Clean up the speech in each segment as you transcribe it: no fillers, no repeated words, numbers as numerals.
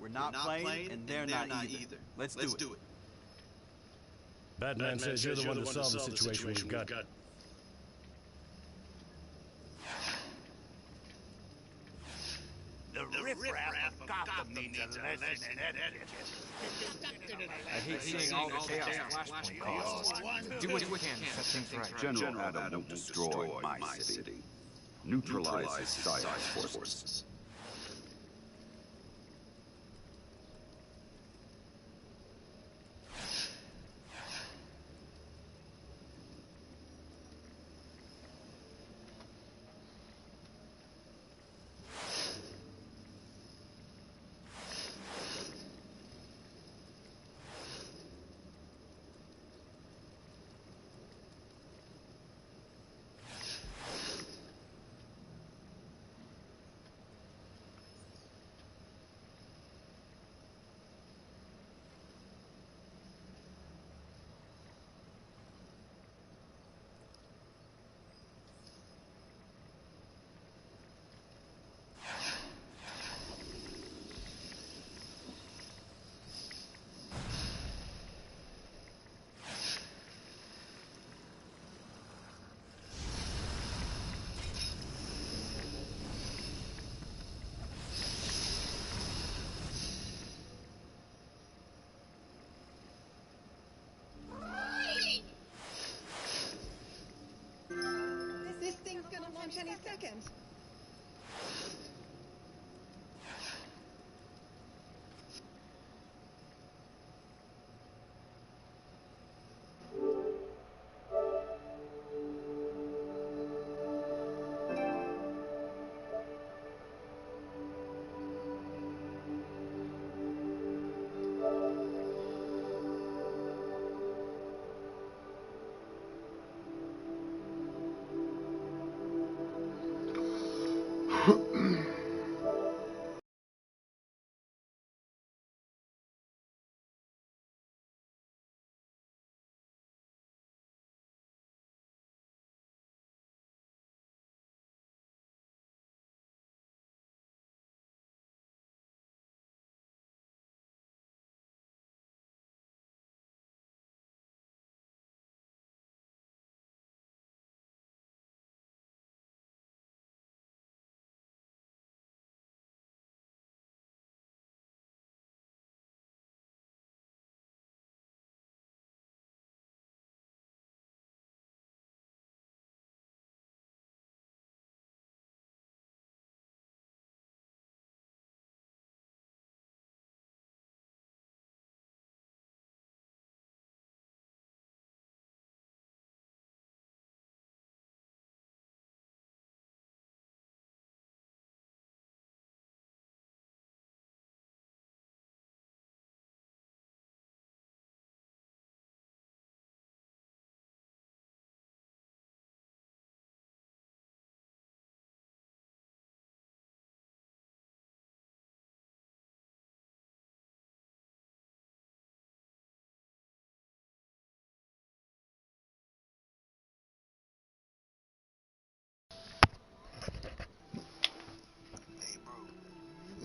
We're not playing, and they're not either. Let's do it. Batman says you're the one to solve the situation we've got. The riffraff of Gotham needs a lesson in etiquette. I hate seeing all the chaos Flashpoint causes. Do what you can to set things right. General Adam won't destroy my city. Neutralize his side forces. This thing's gonna launch any second.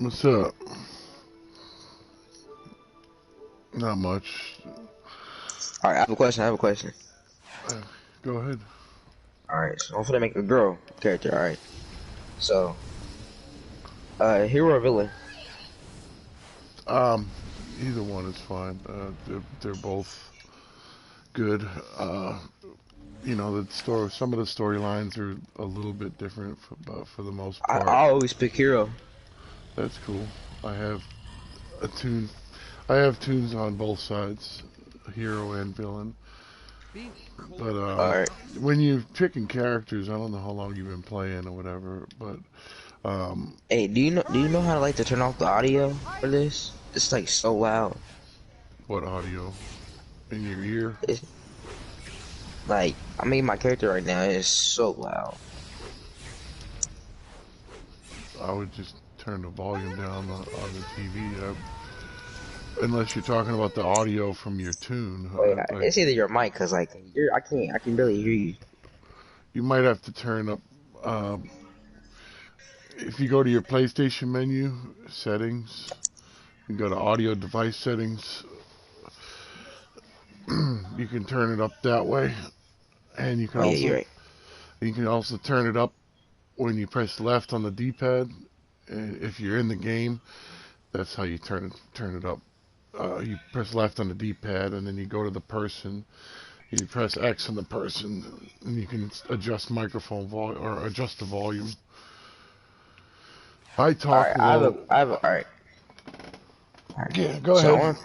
What's up? Not much. Alright, I have a question. Go ahead. Alright, so I'm gonna make a girl character, alright. So, hero or villain? Either one is fine. They're both good. You know, some of the storylines are a little bit different, but for the most part, I always pick hero. That's cool. I have tunes on both sides, hero and villain. But when you're picking characters, I don't know how long you've been playing or whatever, but hey, do you know how to turn off the audio for this? It's like so loud. What audio? In your ear? It's, like, I mean, my character right now is so loud. I would just turn the volume down on the TV. Unless you're talking about the audio from your tune. Wait, it's either your mic, cause like I can barely hear you. You might have to turn up. If you go to your PlayStation menu settings, You can go to audio device settings. You can turn it up that way, and Oh yeah, you're right. you can also turn it up when you press left on the D-pad. If you're in the game, that's how you turn it up. You press left on the D-pad, and then you go to the person. You press X on the person, and you can adjust microphone volume or adjust the volume. I talk Alright, low. alright. Alright. Yeah, go So I ahead. want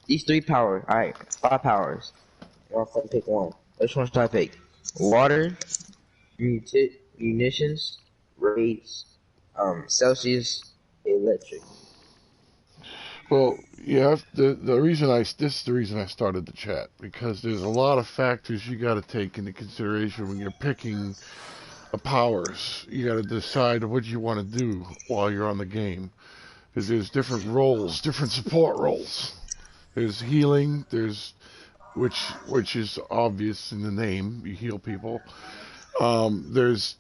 these 3 powers. Alright, 5 powers. I want to pick one. Which one should I pick? Water, munitions, raids, Celsius, electric. Well, yeah. The reason this is the reason I started the chat, because there's a lot of factors you got to take into consideration when you're picking powers. You got to decide what you want to do while you're on the game, because there's different roles, different support roles. There's healing. Which is obvious in the name. You heal people. There's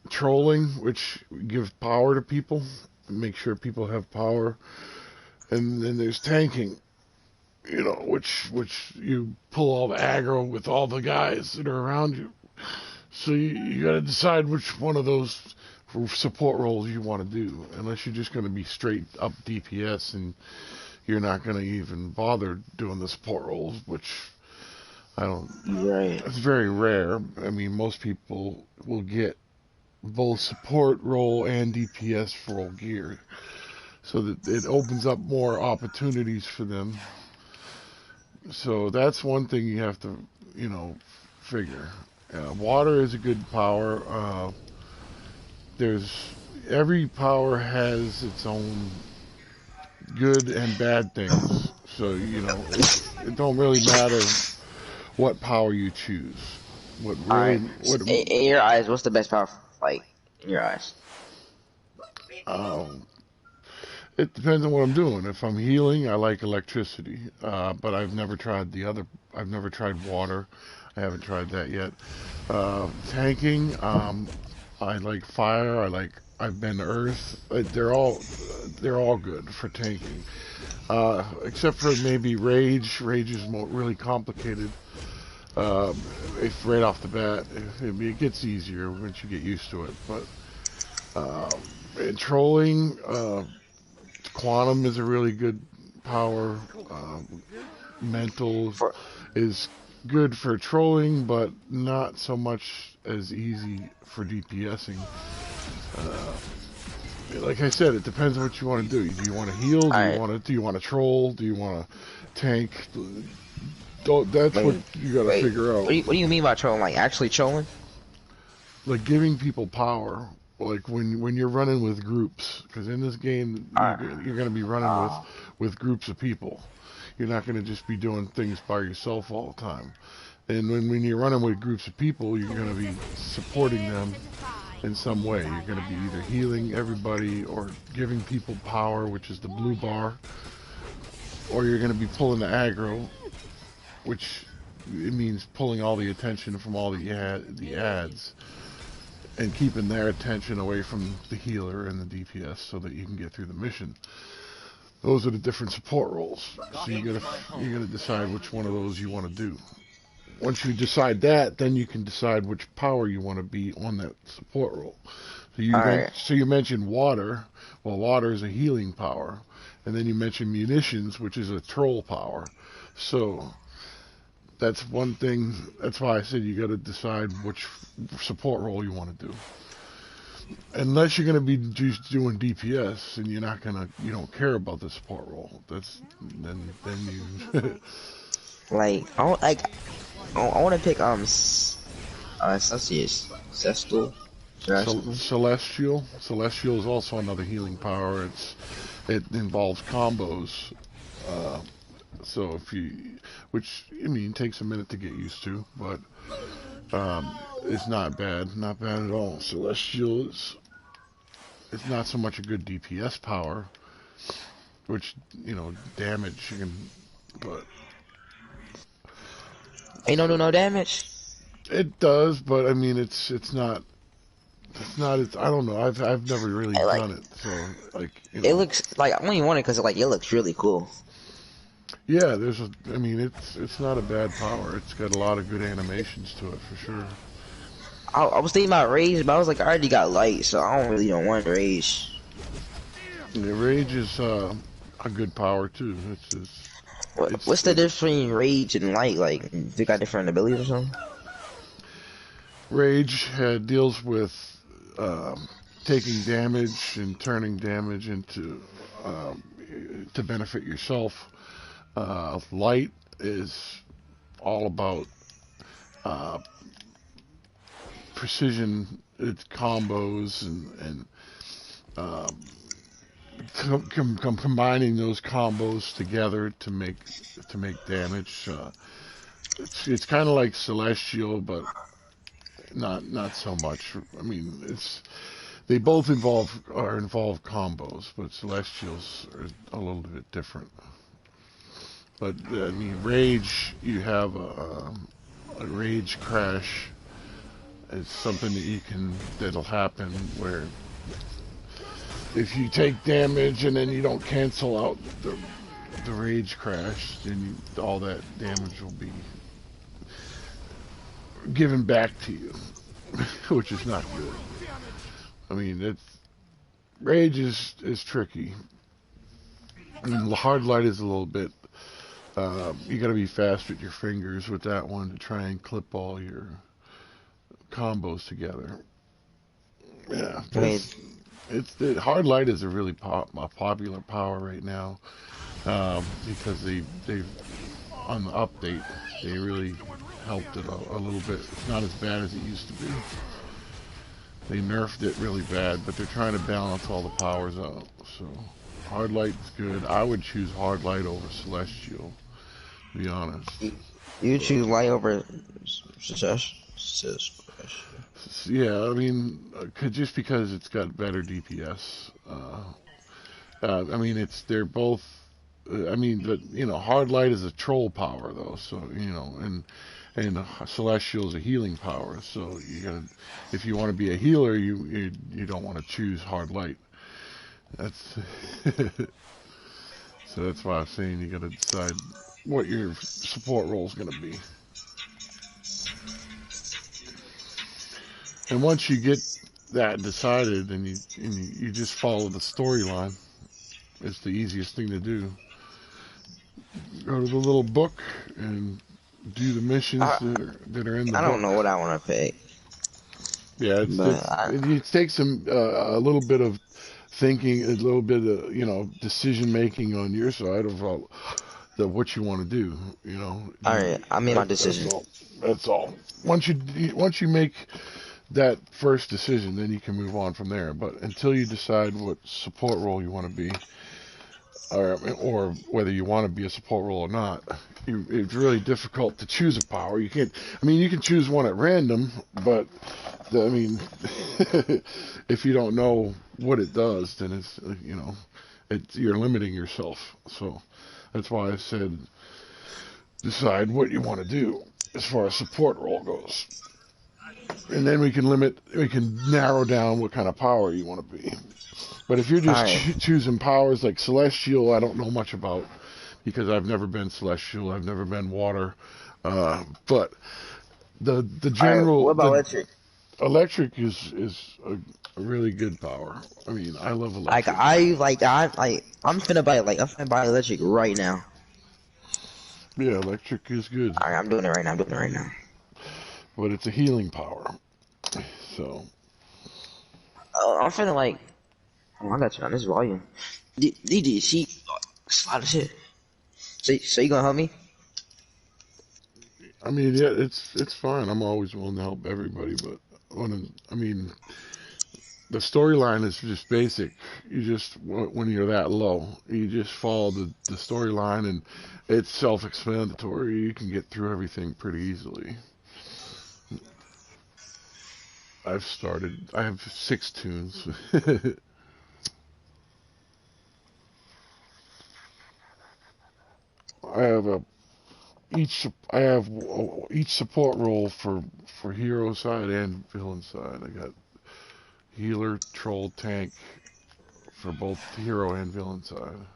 trolling, which give power to people, make sure people have power. And then there's tanking, which you pull all the aggro with all the guys that are around you. So you got to decide which one of those support roles you want to do, unless you're just going to be straight up DPS and you're not going to even bother doing the support roles, which I don't. Right. It's very rare. I mean, most people will get both support role and DPS role gear, so that it opens up more opportunities for them. So that's one thing you have to, figure. Water is a good power. Every power has its own good and bad things. So it don't really matter what power you choose. In your eyes, what's the best power? Like in your eyes. It depends on what I'm doing. If I'm healing, I like electricity, but I've never tried I've never tried water. I haven't tried that yet. Tanking, I like fire. I've been earth. They're all good for tanking, except for maybe rage. Rage is really complicated. If right off the bat, it gets easier once you get used to it. But trolling, quantum is a really good power. Mental is good for trolling, but not so much as easy for DPSing. Like I said, it depends on what you want to do. Do you want to heal? Do you want to troll? Do you want to tank? That's what you got to figure out. What do you mean by trolling? Like actually trolling? Like giving people power. Like when you're running with groups, because in this game you're going to be running with groups of people. You're not going to just be doing things by yourself all the time. And when you're running with groups of people, you're going to be supporting them in some way. You're going to be either healing everybody or giving people power, which is the blue bar, or you're going to be pulling the aggro, which it means pulling all the attention from all the ads and keeping their attention away from the healer and the DPS so that you can get through the mission. Those are the different support roles. So you gotta decide which one of those you want to do. Once you decide that, then you can decide which power you want to be on that support role. So you mentioned water. Well, water is a healing power, and then you mentioned munitions, which is a troll power. So that's one thing. That's why I said you got to decide which support role you want to do. Unless you're going to be just doing DPS and you don't care about the support role. Then you I want to pick Celsius, Celestial. Celestial is also another healing power. It involves combos. So which takes a minute to get used to, but it's not bad at all. Celestial it's not so much a good DPS power, which damage but ain't no damage. It does, but it's not it's not. It's I don't know. I've never really Like done it, so like it looks like I only want it because like it looks really cool. yeah. There's a. I mean, it's not a bad power. It's got a lot of good animations to it for sure. I was thinking about rage, but I was like, I already got light, so I don't want rage. The rage is a good power too. What's the difference between rage and light? Like, they got different abilities or something? Rage deals with taking damage and turning damage into to benefit yourself. Light is all about uh, precision, it's combos and combining those combos together to make damage. It's kind of like Celestial, but not so much. I mean, they both involve combos, but Celestials are a little bit different. But I mean, Rage, you have a Rage crash. It's something that'll happen where if you take damage and then you don't cancel out the Rage crash, then all that damage will be given back to you, which is not good. I mean, Rage is tricky. I mean, hard light is a little bit. You got to be fast with your fingers with that one to try and clip all your combos together. Yeah, hard light is a really popular power right now because they've on the update they really helped it a little bit. It's not as bad as it used to be. They nerfed it really bad, but they're trying to balance all the powers out. So hard light is good. I would choose hard light over Celestial, to be honest. You choose light over Celestial? Yeah, I mean, just because it's got better DPS. I mean, they're both. I mean, but hard light is a troll power though, so and Celestial is a healing power. So if you want to be a healer, you don't want to choose hard light. That's so that's why I'm saying you got to decide what your support role is going to be. And once you get that decided, and you just follow the storyline, it's the easiest thing to do. Go to the little book and do the missions that are in the book. I don't know what I want to pick. Yeah, it takes a little bit of thinking, a little bit of decision making on your side of what you want to do. All right, I made my decision. That's all. Once you make that first decision, then you can move on from there. But until you decide what support role you want to be, or whether you want to be a support role or not, it's really difficult to choose a power. You can't. I mean, you can choose one at random, but I mean, if you don't know what it does, then you're limiting yourself. So that's why I said decide what you want to do as far as support role goes. And then we can narrow down what kind of power you want to be. But if you're just choosing powers like Celestial, I don't know much about because I've never been Celestial, I've never been Water. But the general. What about Electric? Electric is a really good power. I mean, I love Electric. I'm finna buy Electric right now. Yeah, Electric is good. Alright, I'm doing it right now. But it's a healing power. So. I'm finna oh, I got you on this volume. DJ, she a lot of shit. So you gonna help me? I mean, yeah, it's fine. I'm always willing to help everybody, but the storyline is just basic. You just when you're that low, you just follow the storyline, and it's self-explanatory. You can get through everything pretty easily. I have 6 tunes. I have each support role for hero side and villain side. I got healer, troll, tank for both hero and villain side.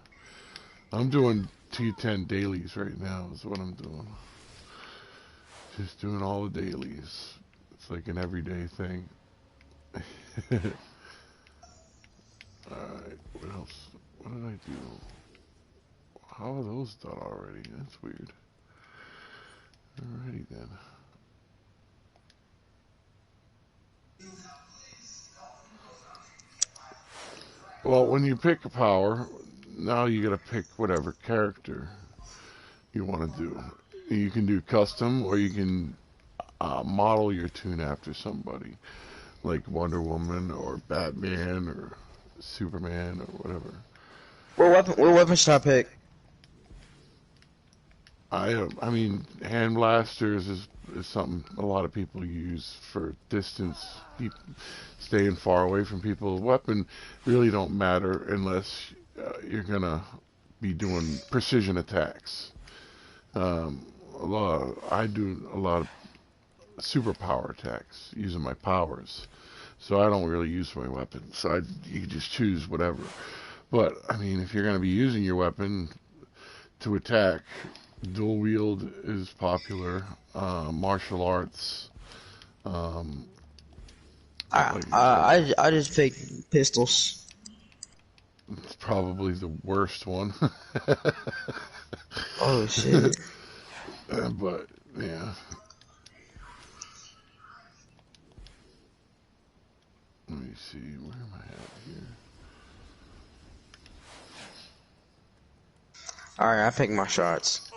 I'm doing T10 dailies right now is what I'm doing. Just doing all the dailies. It's like an everyday thing. Alright, what else? What did I do? How are those done already? That's weird. Alrighty then. Well, when you pick a power, now you gotta pick whatever character you want to do. You can do custom, or you can model your tune after somebody, like Wonder Woman, or Batman, or Superman, or whatever. What weapon should I pick? I mean, hand blasters is something a lot of people use for distance, staying far away from people. Weapon really don't matter unless you're gonna be doing precision attacks. I do a lot of superpower attacks using my powers, so I don't really use my weapon. So you just choose whatever. But I mean, if you're gonna be using your weapon to attack, dual wield is popular. Martial arts. I just pick pistols. It's probably the worst one. Oh shit. But yeah. Let me see, where am I at here? Alright, I pick my shots.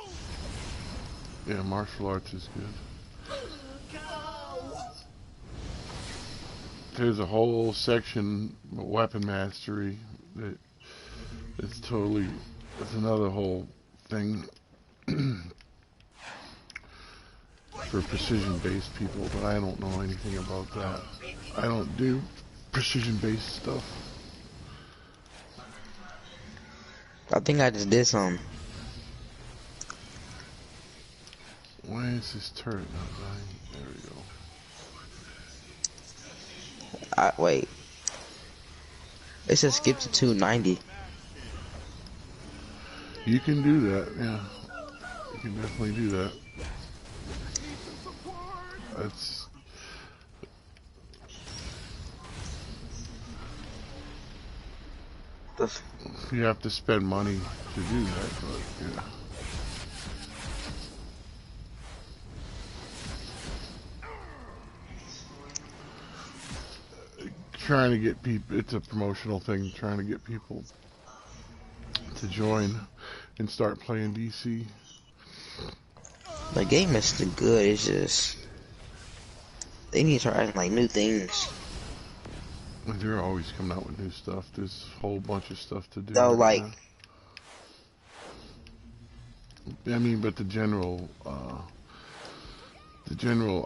Yeah, martial arts is good. There's a whole section, weapon mastery, that it's totally, it's another whole thing for precision-based people, but I don't know anything about that. I don't do precision-based stuff. I think I just did something. Why is this turret not dying? There we go. Wait. It says skip to 290. You can do that, yeah. You can definitely do that. That's... You have to spend money to do that, but yeah. Trying to get people, it's a promotional thing, trying to get people to join and start playing DC. The game is still good, it's just they need to try like new things. They're always coming out with new stuff. There's a whole bunch of stuff to do. So like I mean, but the general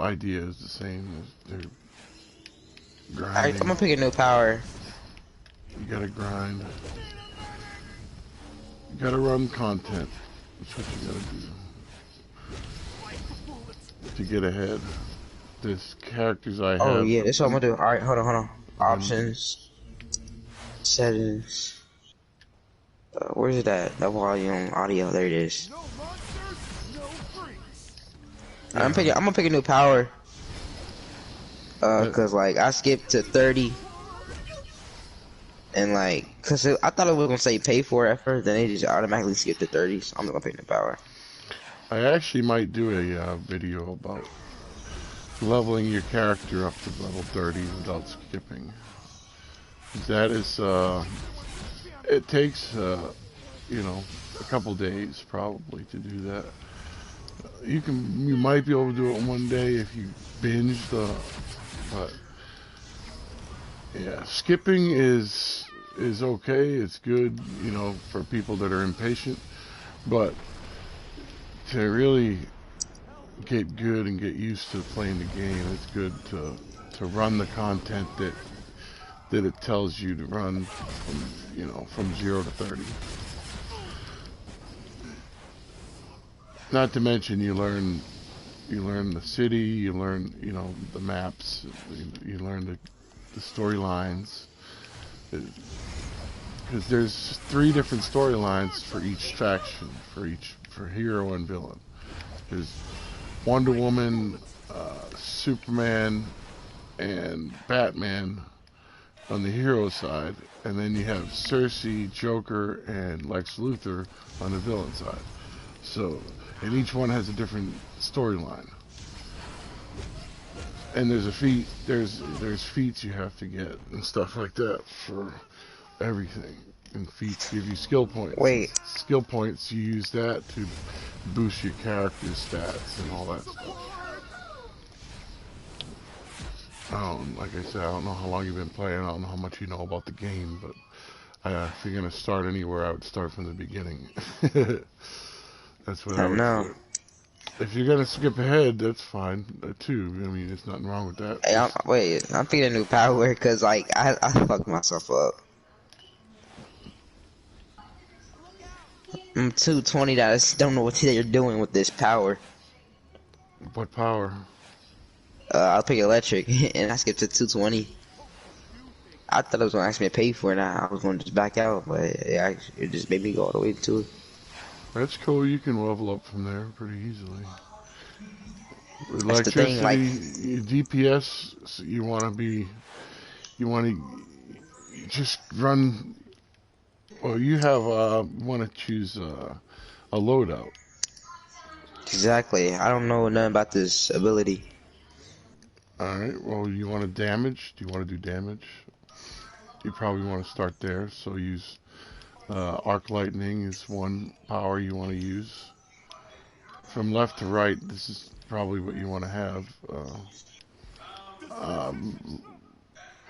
idea is the same. They're grinding. Alright, I'm gonna pick a new power. You gotta grind. You gotta run content. That's what you gotta do to get ahead. There's characters I have. Oh yeah, that's what I'm gonna do. Alright, hold on. Options. Settings. Where's it at? The volume, audio, there it is. I'm gonna pick a new power. Cause like I skipped to 30. And like, cause I thought it was gonna say pay for it at first, then they just automatically skipped to 30, so I'm gonna pick new power. I actually might do a video about leveling your character up to level 30 without skipping. That is, it takes, you know, a couple days probably to do that. You might be able to do it in one day if you binge but yeah, skipping is okay. It's good, you know, for people that are impatient, but to really get good and get used to playing the game, it's good to run the content that it tells you to run from, you know, from 0 to 30. Not to mention you learn the city, you learn, you know, the maps, you learn the the storylines, because there's 3 different storylines for each faction, for hero and villain. There's Wonder Woman, Superman, and Batman on the hero side, and then you have Cersei, Joker, and Lex Luthor on the villain side. So, and each one has a different storyline. And there's there's feats you have to get and stuff like that for everything. And feats give you skill points. Wait. Skill points, you use that to boost your character's stats and all that stuff. Like I said, I don't know how long you've been playing. I don't know how much you know about the game, but if you're gonna start anywhere, I would start from the beginning. That's what I would do. If you're gonna skip ahead, that's fine too. I mean, there's nothing wrong with that. Hey, I'm picking a new power because like I fucked myself up. I'm 220. I just don't know what they're doing with this power. What power? I'll pick electric, and I skipped to 220. I thought it was gonna ask me to pay for it. I was going to just back out, but it just made me go all the way to it. That's cool. You can level up from there pretty easily. That's the thing, like DPS, you want to just run. Well, you want to choose a loadout. Exactly. I don't know nothing about this ability. Alright, well, you want to damage? Do you want to do damage? You probably want to start there, so use arc lightning is one power you want to use. From left to right, this is probably what you want to have.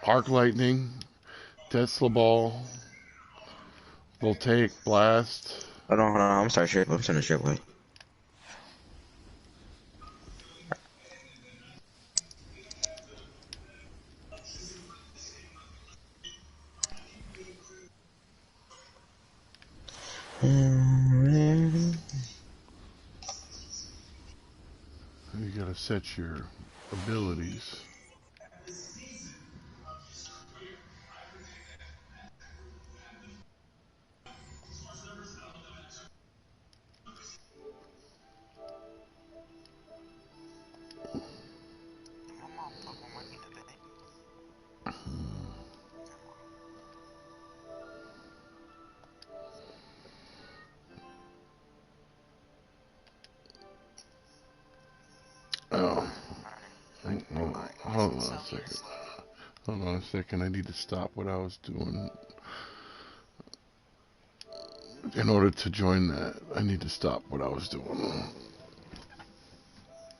Arc lightning, Tesla ball, voltaic blast. Hold on, I'm starting to strip away. You gotta set your abilities. Hold on a second. Hold on a second. I need to stop what I was doing. In order to join that, I need to stop what I was doing.